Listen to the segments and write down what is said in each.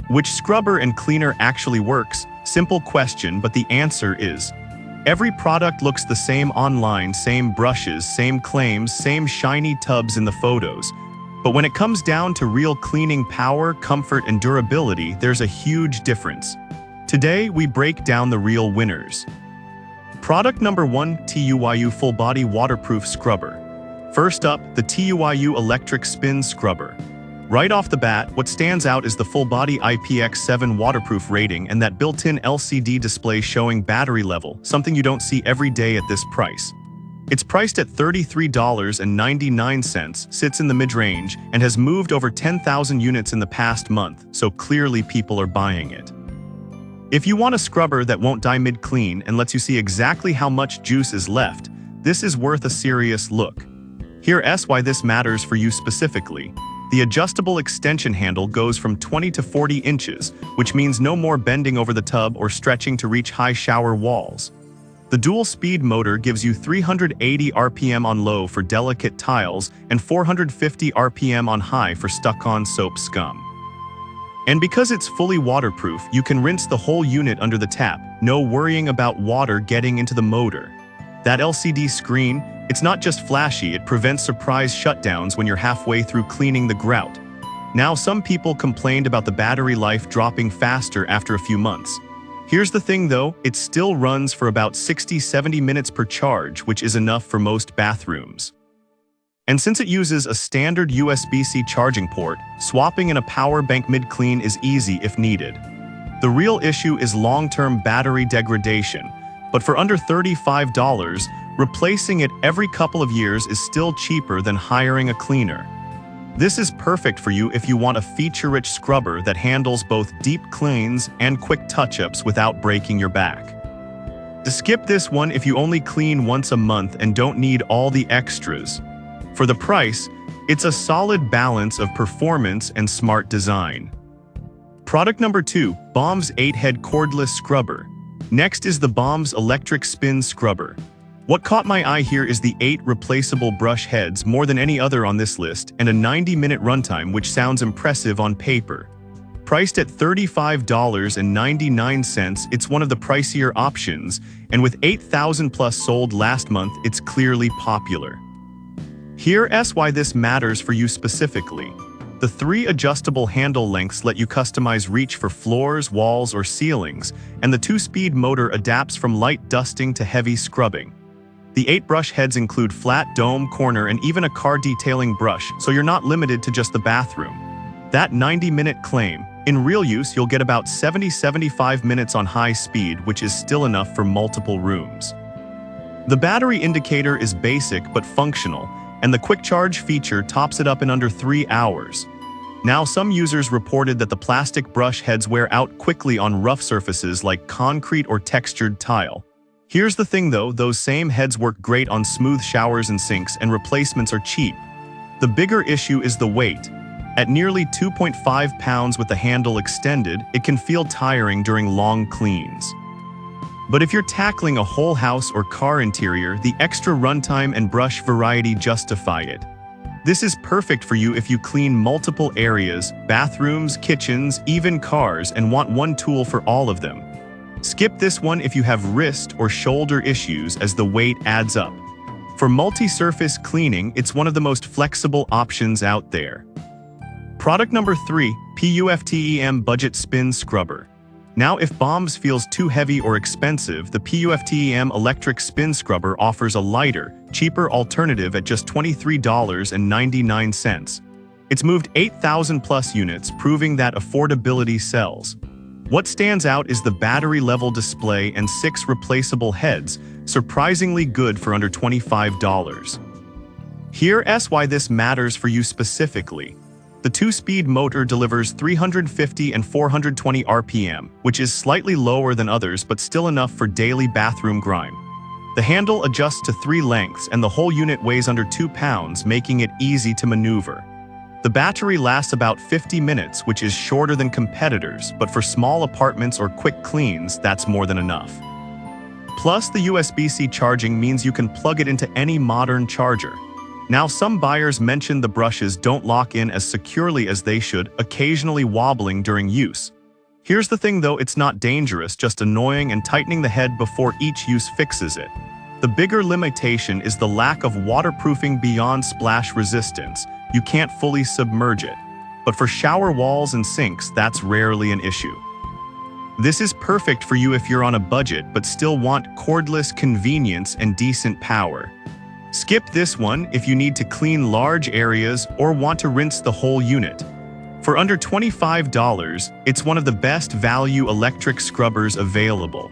Which scrubber and cleaner actually works? Simple question, but the answer is every product looks the same online, same brushes, same claims, same shiny tubs in the photos. But when it comes down to real cleaning power, comfort, and durability, there's a huge difference. Today, we break down the real winners. Product number 1, TUYU Full Body Waterproof Scrubber. First up, the TUYU Electric Spin Scrubber. Right off the bat, what stands out is the full body IPX7 waterproof rating and that built-in LCD display showing battery level, something you don't see every day at this price. It's priced at $33.99, sits in the mid-range, and has moved over 10,000 units in the past month, so clearly people are buying it. If you want a scrubber that won't die mid-clean and lets you see exactly how much juice is left, this is worth a serious look. Here's why this matters for you specifically. The adjustable extension handle goes from 20 to 40 inches, which means no more bending over the tub or stretching to reach high shower walls. The dual-speed motor gives you 380 RPM on low for delicate tiles and 450 RPM on high for stuck-on soap scum. And because it's fully waterproof, you can rinse the whole unit under the tap, no worrying about water getting into the motor. That LCD screen, it's not just flashy, it prevents surprise shutdowns when you're halfway through cleaning the grout. Now, some people complained about the battery life dropping faster after a few months. Here's the thing though, it still runs for about 60-70 minutes per charge, which is enough for most bathrooms. And since it uses a standard USB-C charging port, swapping in a power bank mid-clean is easy if needed. The real issue is long-term battery degradation, but for under $35, replacing it every couple of years is still cheaper than hiring a cleaner. This is perfect for you if you want a feature-rich scrubber that handles both deep cleans and quick touch-ups without breaking your back. Skip this one if you only clean once a month and don't need all the extras. For the price, it's a solid balance of performance and smart design. Product number 2, Bombs 8-Head Cordless Scrubber. Next is the Bombs Electric Spin Scrubber. What caught my eye here is the 8 replaceable brush heads, more than any other on this list, and a 90-minute runtime, which sounds impressive on paper. Priced at $35.99, it's one of the pricier options, and with 8,000 plus sold last month, it's clearly popular. Here's why this matters for you specifically. The 3 adjustable handle lengths let you customize reach for floors, walls, or ceilings, and the 2-speed motor adapts from light dusting to heavy scrubbing. The 8 brush heads include flat, dome, corner, and even a car detailing brush, so you're not limited to just the bathroom. That 90-minute claim, in real use you'll get about 70-75 minutes on high speed, which is still enough for multiple rooms. The battery indicator is basic but functional, and the quick charge feature tops it up in under 3 hours. Now, some users reported that the plastic brush heads wear out quickly on rough surfaces like concrete or textured tile. Here's the thing though, those same heads work great on smooth showers and sinks, and replacements are cheap. The bigger issue is the weight. At nearly 2.5 pounds with the handle extended, it can feel tiring during long cleans. But if you're tackling a whole house or car interior, the extra runtime and brush variety justify it. This is perfect for you if you clean multiple areas, bathrooms, kitchens, even cars, and want one tool for all of them. Skip this one if you have wrist or shoulder issues, as the weight adds up. For multi-surface cleaning, it's one of the most flexible options out there. Product number 3, PUFTEM Budget Spin Scrubber. Now, if Bombs feels too heavy or expensive, the PUFTEM Electric Spin Scrubber offers a lighter, cheaper alternative at just $23.99. It's moved 8,000 plus units, proving that affordability sells. What stands out is the battery level display and 6 replaceable heads, surprisingly good for under $25. Here's why this matters for you specifically. The 2-speed motor delivers 350 and 420 RPM, which is slightly lower than others but still enough for daily bathroom grime. The handle adjusts to 3 lengths and the whole unit weighs under 2 pounds, making it easy to maneuver. The battery lasts about 50 minutes, which is shorter than competitors, but for small apartments or quick cleans, that's more than enough. Plus, the USB-C charging means you can plug it into any modern charger. Now, some buyers mention the brushes don't lock in as securely as they should, occasionally wobbling during use. Here's the thing though, it's not dangerous, just annoying, and tightening the head before each use fixes it. The bigger limitation is the lack of waterproofing beyond splash resistance. You can't fully submerge it. But for shower walls and sinks, that's rarely an issue. This is perfect for you if you're on a budget but still want cordless convenience and decent power. Skip this one if you need to clean large areas or want to rinse the whole unit. For under $25, it's one of the best value electric scrubbers available.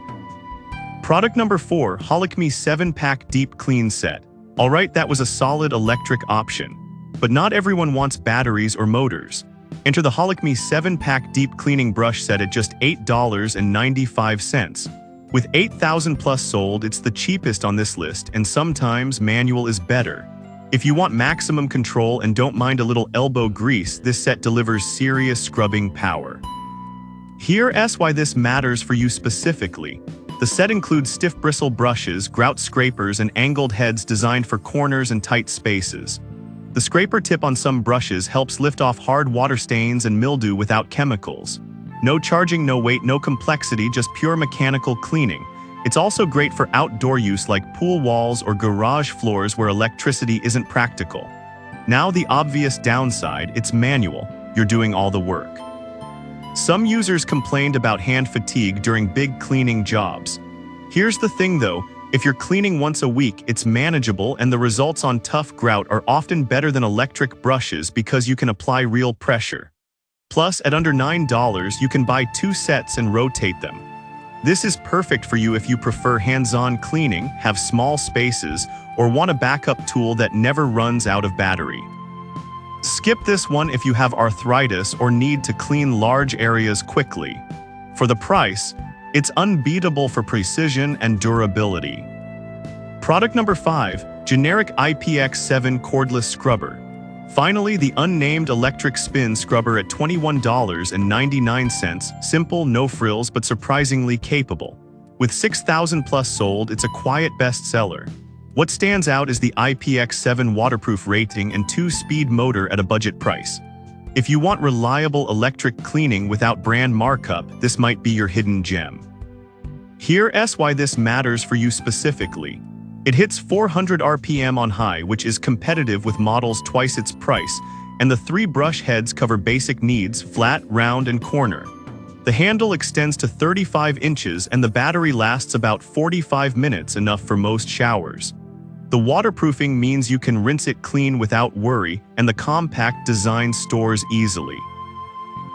Product number 4, Holacme 7-Pack Deep Clean Set. Alright, that was a solid electric option. But not everyone wants batteries or motors. Enter the Holacme 7-Pack Deep Cleaning Brush Set at just $8.95. With 8,000 plus sold, it's the cheapest on this list, and sometimes manual is better. If you want maximum control and don't mind a little elbow grease, this set delivers serious scrubbing power. Here's why this matters for you specifically. The set includes stiff bristle brushes, grout scrapers, and angled heads designed for corners and tight spaces. The scraper tip on some brushes helps lift off hard water stains and mildew without chemicals. No charging, no weight, no complexity, just pure mechanical cleaning. It's also great for outdoor use like pool walls or garage floors where electricity isn't practical. Now the obvious downside, it's manual. You're doing all the work. Some users complained about hand fatigue during big cleaning jobs. Here's the thing though, if you're cleaning once a week, it's manageable and the results on tough grout are often better than electric brushes because you can apply real pressure. Plus, at under $9, you can buy 2 sets and rotate them. This is perfect for you if you prefer hands-on cleaning, have small spaces, or want a backup tool that never runs out of battery. Skip this one if you have arthritis or need to clean large areas quickly. For the price, it's unbeatable for precision and durability. Product number 5, Generic IPX7 Cordless Scrubber. Finally, the unnamed electric spin scrubber at $21.99, simple, no frills, but surprisingly capable. With 6,000 plus sold, it's a quiet bestseller. What stands out is the IPX7 waterproof rating and 2-speed motor at a budget price. If you want reliable electric cleaning without brand markup, this might be your hidden gem. Here's why this matters for you specifically. It hits 400 RPM on high, which is competitive with models twice its price, and the 3 brush heads cover basic needs: flat, round, and corner. The handle extends to 35 inches and the battery lasts about 45 minutes, enough for most showers. The waterproofing means you can rinse it clean without worry, and the compact design stores easily.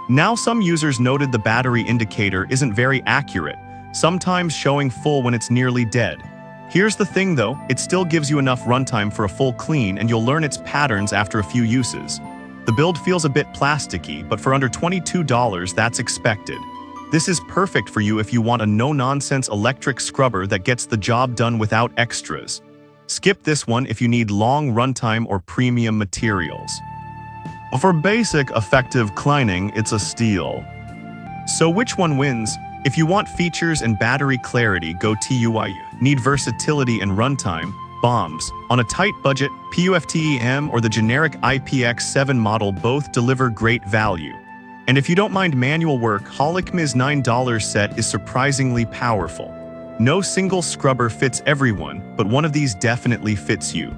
Now, some users noted the battery indicator isn't very accurate, sometimes showing full when it's nearly dead. Here's the thing though, it still gives you enough runtime for a full clean and you'll learn its patterns after a few uses. The build feels a bit plasticky, but for under $22, that's expected. This is perfect for you if you want a no-nonsense electric scrubber that gets the job done without extras. Skip this one if you need long runtime or premium materials. For basic, effective cleaning, it's a steal. So which one wins? If you want features and battery clarity, go TUIU. Need versatility and runtime? Bombs. On a tight budget, PUFTEM or the generic IPX7 model both deliver great value. And if you don't mind manual work, Holacme's $9 set is surprisingly powerful. No single scrubber fits everyone, but one of these definitely fits you.